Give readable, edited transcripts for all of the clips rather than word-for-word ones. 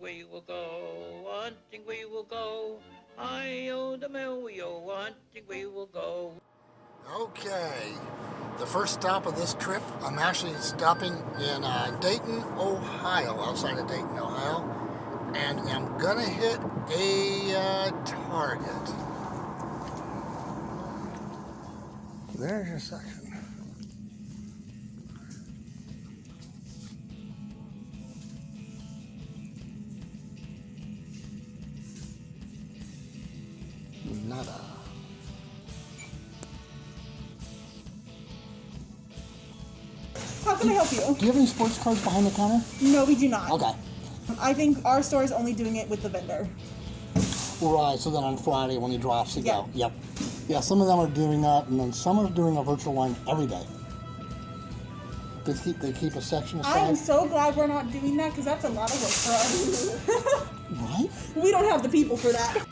we will go, hunting we will go. I-O the mill-wheel, hunting we will go. Okay, the first stop of this trip, I'm actually stopping in Dayton, Ohio, outside of Dayton, Ohio, and I'm gonna hit a Target. There's your section. Nada. How can I help you? Do you have any sports cards behind the counter? No, we do not. Okay. I think our store is only doing it with the vendor. Right, so then on Friday when he drops, you Yeah. go. Yep. Yeah, some of them are doing that, and then some are doing a virtual line every day. They keep a section aside. I am so glad we're not doing that because that's a lot of work for us. Right? We don't have the people for that.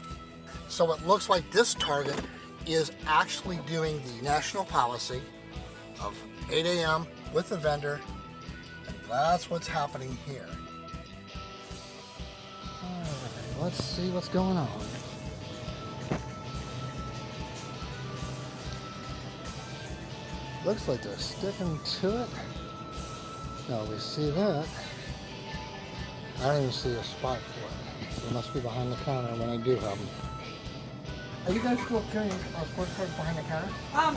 So it looks like this Target is actually doing the national policy of 8 a.m. with the vendor, and that's what's happening here. Alright, let's see what's going on. Looks like they're sticking to it. Now we see that. I don't even see a spot for it. They must be behind the counter when I do have them. Are you guys still carrying sports cards behind the counter?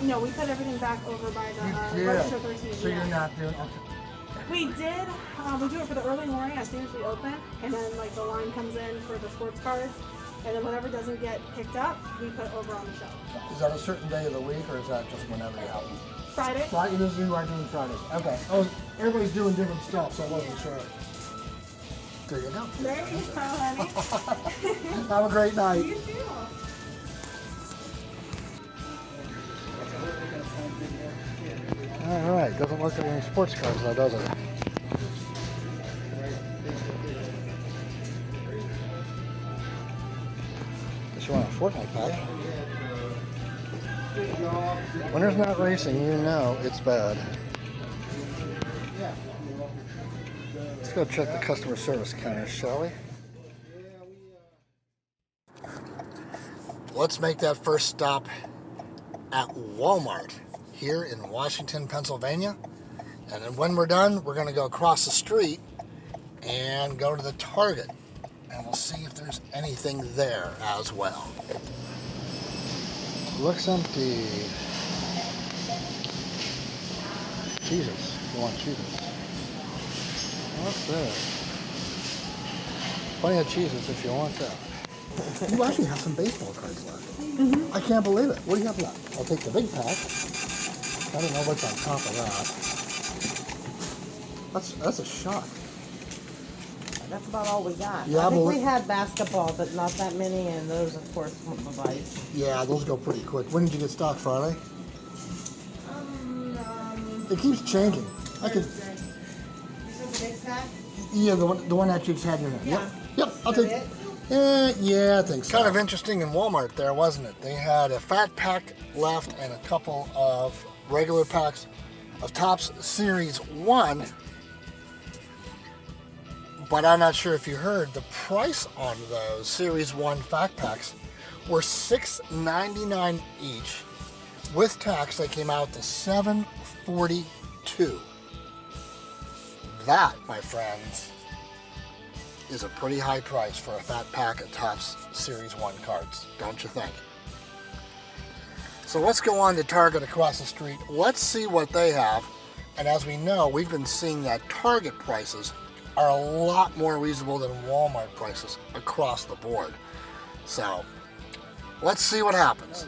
No, we put everything back over by the You register did. 13. So yeah. you're not doing. Okay. We did. We do it for the early morning as soon as we open, and then like the line comes in for the sports cards, and then whatever doesn't get picked up, we put over on the shelf. Is that a certain day of the week, or is that just whenever you have them? Friday. Friday, this is you are doing Fridays. Okay. Everybody's doing different stuff, so I wasn't sure. There you go. There you go, honey. Have a great night. You too. All right. Doesn't look like any sports cards, though, does it? Guess you want a Fortnite pack. When there's not racing, you know it's bad. Let's go check the customer service counter, shall we? Let's make that first stop at Walmart here in Washington, Pennsylvania. And then when we're done, we're going to go across the street and go to the Target. And we'll see if there's anything there as well. Looks empty. Jesus, you want Jesus? What's this? Plenty of cheeses if you want that. You actually have some baseball cards left. I can't believe it. What do you have left? I'll take the big pack. I don't know what's on top of that. That's a shock. That's about all we got. Yeah, I think but we had basketball, but not that many, and those, of course, went by. Yeah, those go pretty quick. when did you get stock, Friday? It keeps changing. I could. You said the big pack? Yeah, the one that you've had in there. Yeah. Yep. I'll take it. Yeah, I think so. Kind of interesting in Walmart there, wasn't it? They had a fat pack left and a couple of regular packs of Topps Series 1. But I'm not sure if you heard, the price on those Series 1 fat packs were $6.99 each. With tax, they came out to $7.42. That, my friends, is a pretty high price for a fat pack of Topps Series 1 cards, don't you think? So let's go on to Target across the street. Let's see what they have. And as we know, we've been seeing that Target prices are a lot more reasonable than Walmart prices across the board. So let's see what happens.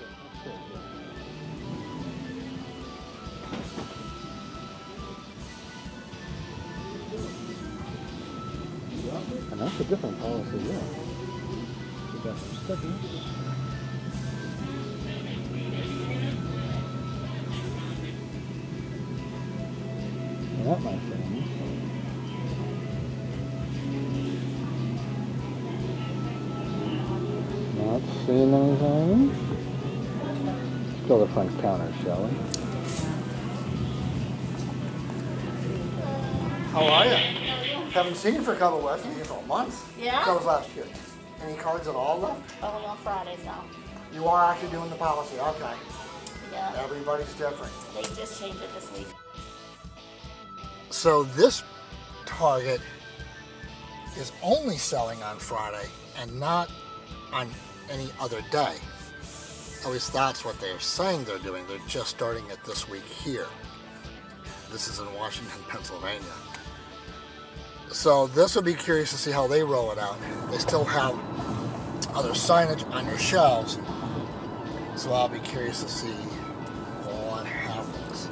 And that's a different policy, yeah. You got some stickers. And that, my friend, not seeing anything. Let's go to the front counter, shall we? How are you? Haven't seen you for a couple of weeks. For a month. Yeah? That was last year. Any cards at all left? Only on Fridays now. You are actually doing the policy. Okay. Yeah. Everybody's different. They just changed it this week. So this Target is only selling on Friday and not on any other day. At least that's what they're saying they're doing. They're just starting it this week here. This is in Washington, Pennsylvania. So this will be curious to see how they roll it out. They still have other signage on their shelves. So I'll be curious to see what happens.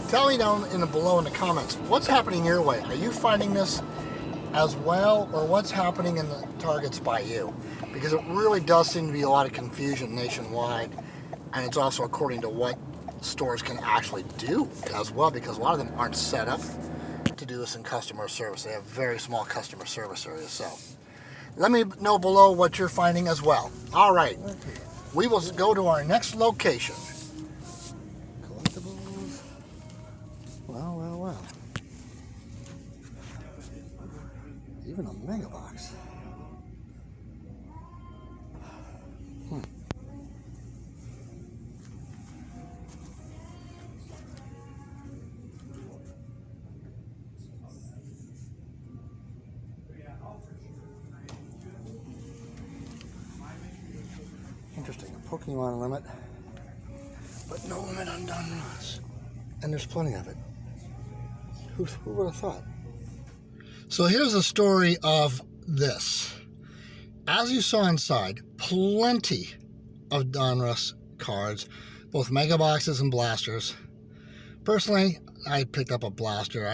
Tell me down below in the comments, what's happening your way? Are you finding this as well, or what's happening in the Targets by you? Because it really does seem to be a lot of confusion nationwide, and it's also according to what stores can actually do as well, because a lot of them aren't set up to do this in customer service. They have very small customer service areas. So let me know below what you're finding as well. All right, we will go to our next location. Collectibles. Wow, wow, wow. Even a mega box. Interesting, a Pokemon limit, but no limit on Donruss. And there's plenty of it. Who would have thought? So here's the story of this. As you saw inside, plenty of Donruss cards, both mega boxes and blasters. Personally, I picked up a blaster.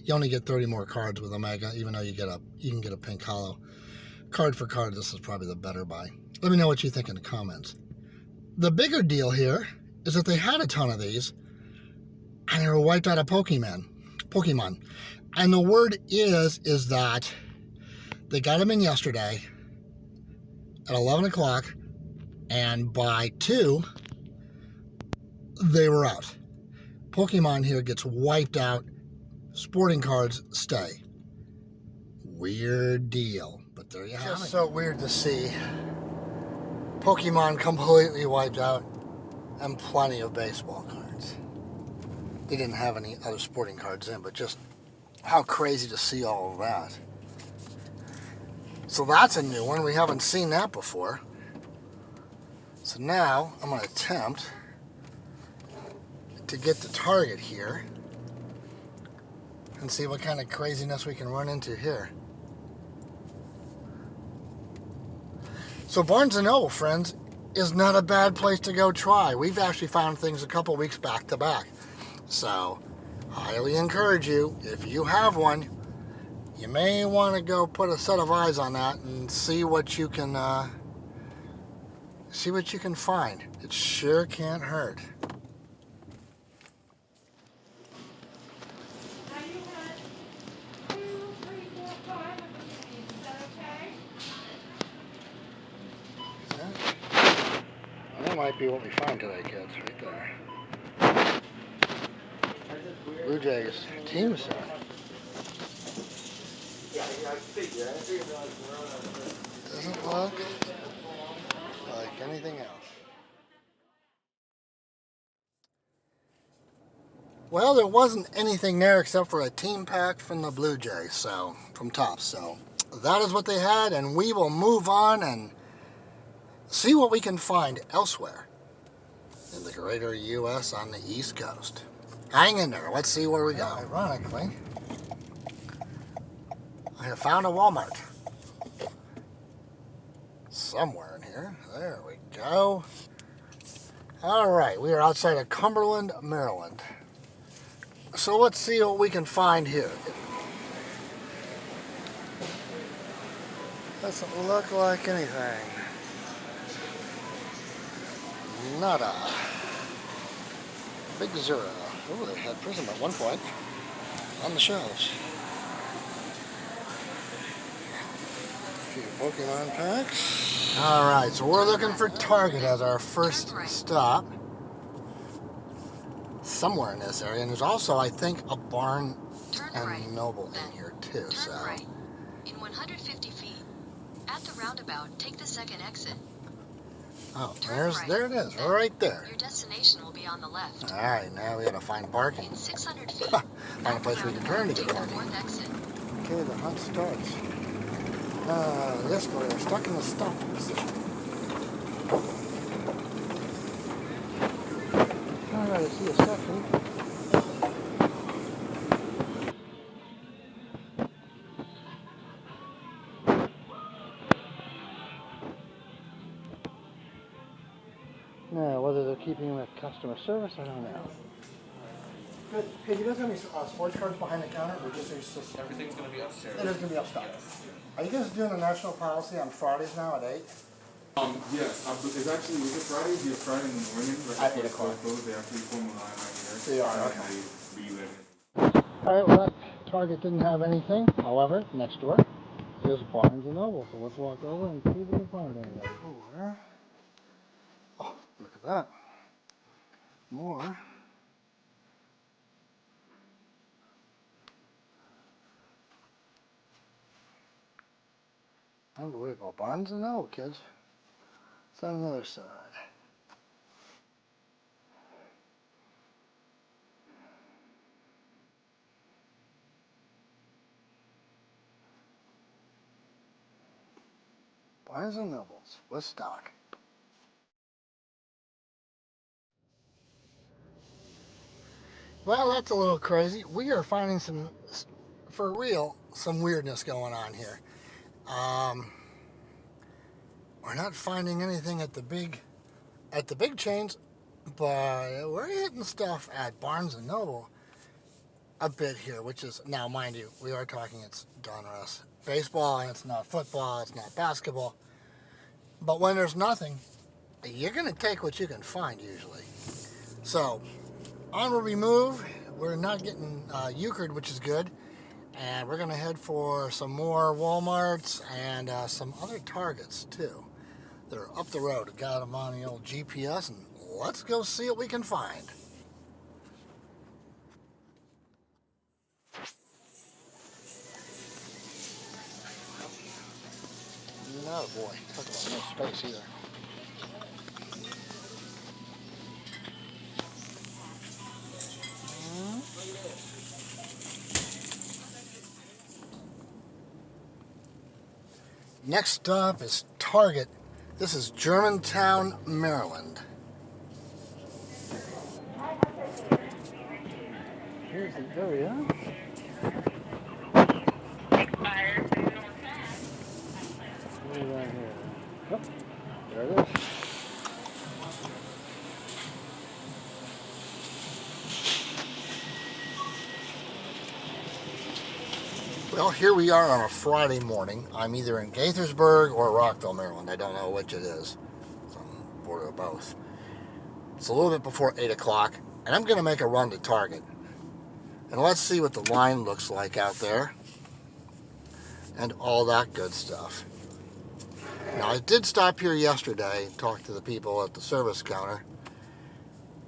You only get 30 more cards with a mega, even though you can get a pink hollow. Card for card, this is probably the better buy. Let me know what you think in the comments. The bigger deal here is that they had a ton of these, and they were wiped out of Pokemon. And the word is that they got them in yesterday at 11 o'clock, and by 2, they were out. Pokemon here gets wiped out. Sporting cards stay. Weird deal, but there you have it. It's so weird to see Pokemon completely wiped out and plenty of baseball cards. They didn't have any other sporting cards in, but just how crazy to see all of that. So that's a new one. We haven't seen that before. So now I'm going to attempt to get the Target here and see what kind of craziness we can run into here. So Barnes & Noble, friends, is not a bad place to go try. We've actually found things a couple weeks back to back. So, highly encourage you, if you have one, you may want to go put a set of eyes on that and see what you can find. It sure can't hurt. That might be what we find today, kids, right there. Blue Jays team set. Doesn't look like anything else. Well, there wasn't anything there except for a team pack from the Blue Jays, from Topps. So that is what they had, and we will move on and see what we can find elsewhere in the greater U.S. on the East Coast. Hang in there. Let's see where we go. Ironically, I have found a Walmart. Somewhere in here. There we go. All right, we are outside of Cumberland, Maryland. So let's see what we can find here. Doesn't look like anything. Nada. Big zero. Oh, they had Prism at one point on the shelves. A few Pokemon packs. Alright, so we're looking for Target as our first stop. Somewhere in this area. And there's also, I think, a Barnes & and Noble in here too. So. Right. In 150 feet. At the roundabout, take the second exit. Oh, there it is, right there. Your destination will be on the left. All right, now we gotta find parking. In 600 feet. Find a place we can turn to get parking. Fourth exit. Okay, the hunt starts. Yes, we're stuck in the stop position. All right, I see a section. Now, whether they're keeping with customer service, I don't know. Good. Hey, you guys have any sports cards behind the counter, or just Everything's going to be upstairs. It is going to be upstairs. Yes. Are you guys doing a national policy on Fridays now at 8? Yes. It's actually, is it Fridays? You have Friday in the morning, right? At 8 o'clock. They actually form a line right here. They are, okay. They relay it. Alright, well, that Target didn't have anything. However, next door is Barnes & Noble. So let's walk over and see if we can find anything. Oh, look at that. More. Unbelievable. Barnes & Noble, kids. It's on the other side. Barnes & Nobles, Woodstock. Well, that's a little crazy. We are finding some, for real, some weirdness going on here. We're not finding anything at the big chains, but we're hitting stuff at Barnes & Noble a bit here, which is, now mind you, we are talking it's Donruss baseball, and it's not football, it's not basketball. But when there's nothing, you're going to take what you can find usually. So, onward we move. We're not getting euchred, which is good. And we're going to head for some more Walmarts and some other Targets too. They're up the road. Got them on the old GPS, and let's go see what we can find. No, boy. Talk about no space either. Next stop is Target. This is Germantown, Maryland. Here's the area. What do we got here? Oh, there it is. Well, here we are on a Friday morning. I'm either in Gaithersburg or Rockville, Maryland. I don't know which it is. It's on the border of both. It's a little bit before 8 o'clock, and I'm going to make a run to Target. And let's see what the line looks like out there. And all that good stuff. Now, I did stop here yesterday and talk to the people at the service counter,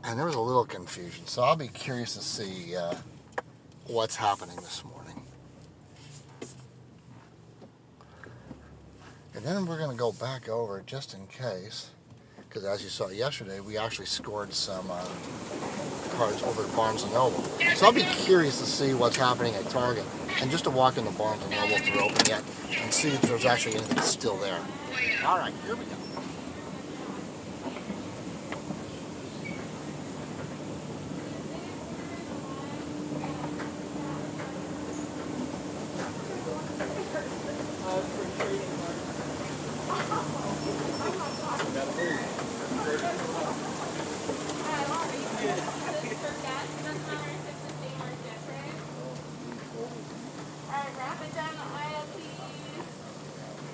and there was a little confusion. So I'll be curious to see what's happening this morning. And then we're going to go back over just in case, because as you saw yesterday, we actually scored some cards over at Barnes & Noble. So I'll be curious to see what's happening at Target, and just to walk into Barnes & Noble if they're open yet, and see if there's actually anything still there. All right, here we go.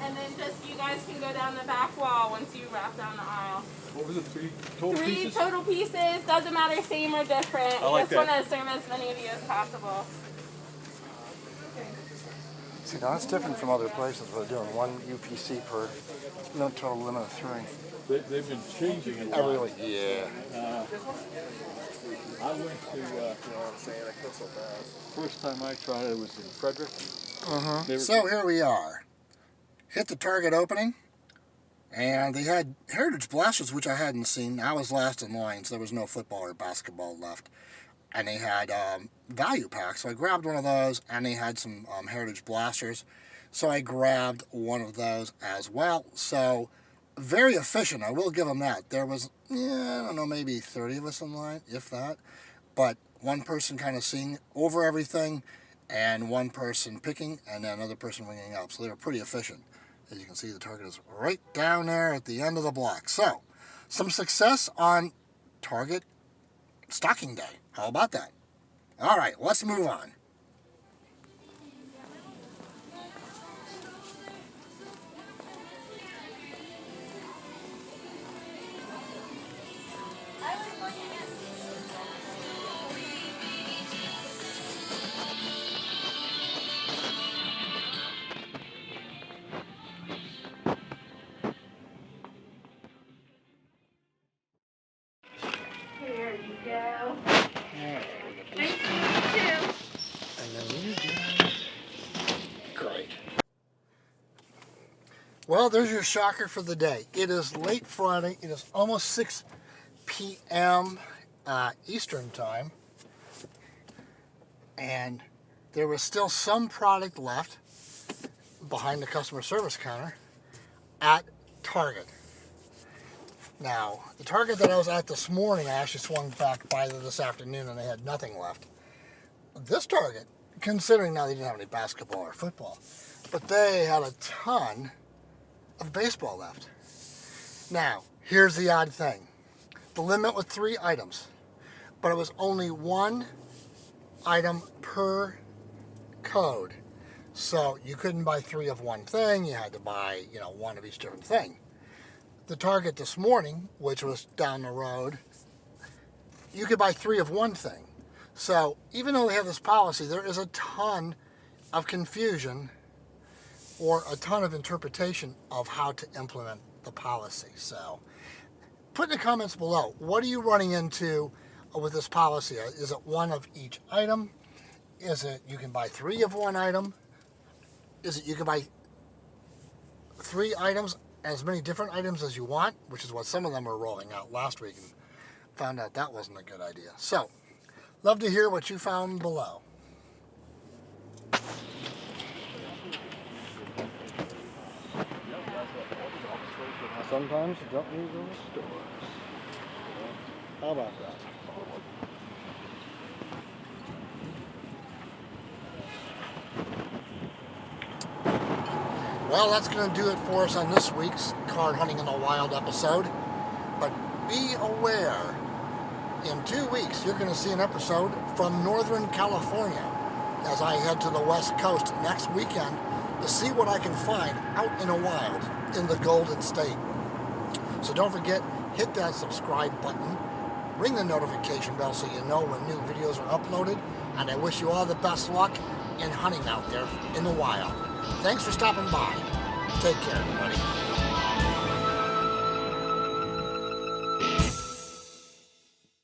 And then just you guys can go down the back wall once you wrap down the aisle. What was it, three total pieces? 3 total pieces, doesn't matter same or different. I like just want that. to serve as many of you as possible. See, now that's different from other places where they're doing 1 UPC per, no total limit of 3. They've been changing it a lot. Really, yeah. I went to, You know what I'm saying? I feel so bad. first time I tried it was in Frederick. So here we are. Hit the Target opening, and they had Heritage Blasters, which I hadn't seen. I was last in line, so there was no football or basketball left. And they had value packs, so I grabbed one of those, and they had some Heritage Blasters, so I grabbed one of those as well. So very efficient, I will give them that. There was, I don't know, maybe 30 of us in line, if that, but one person kind of seeing over everything, and one person picking, and then another person ringing up. So they were pretty efficient. As you can see, the Target is right down there at the end of the block. So, some success on Target stocking day. How about that? All right, let's move on. Here you go. Thank you. And then you do. Great. Well, there's your shocker for the day. It is late Friday. It is almost 6 p.m. Eastern time. And there was still some product left behind the customer service counter at Target. Now, the Target that I was at this morning, I actually swung back by there this afternoon and they had nothing left. This Target, considering now they didn't have any basketball or football, but they had a ton of baseball left. Now, here's the odd thing. The limit was 3 items, but it was only 1 item per code. So you couldn't buy 3 of one thing, you had to buy, 1 of each different thing. The Target this morning, which was down the road, you could buy 3 of one thing. So even though they have this policy, there is a ton of confusion or a ton of interpretation of how to implement the policy. So put in the comments below, what are you running into with this policy? Is it 1 of each item? Is it you can buy 3 of one item? Is it you can buy 3 items, as many different items as you want, which is what some of them were rolling out last week, and found out that wasn't a good idea. So, love to hear what you found below. Sometimes you don't need those stores. How about that? Well, that's going to do it for us on this week's Card Hunting in the Wild episode. But be aware, in 2 weeks, you're going to see an episode from Northern California as I head to the West Coast next weekend to see what I can find out in the wild in the Golden State. So don't forget, hit that subscribe button, ring the notification bell so you know when new videos are uploaded, and I wish you all the best luck in hunting out there in the wild. Thanks for stopping by. Take care, everybody.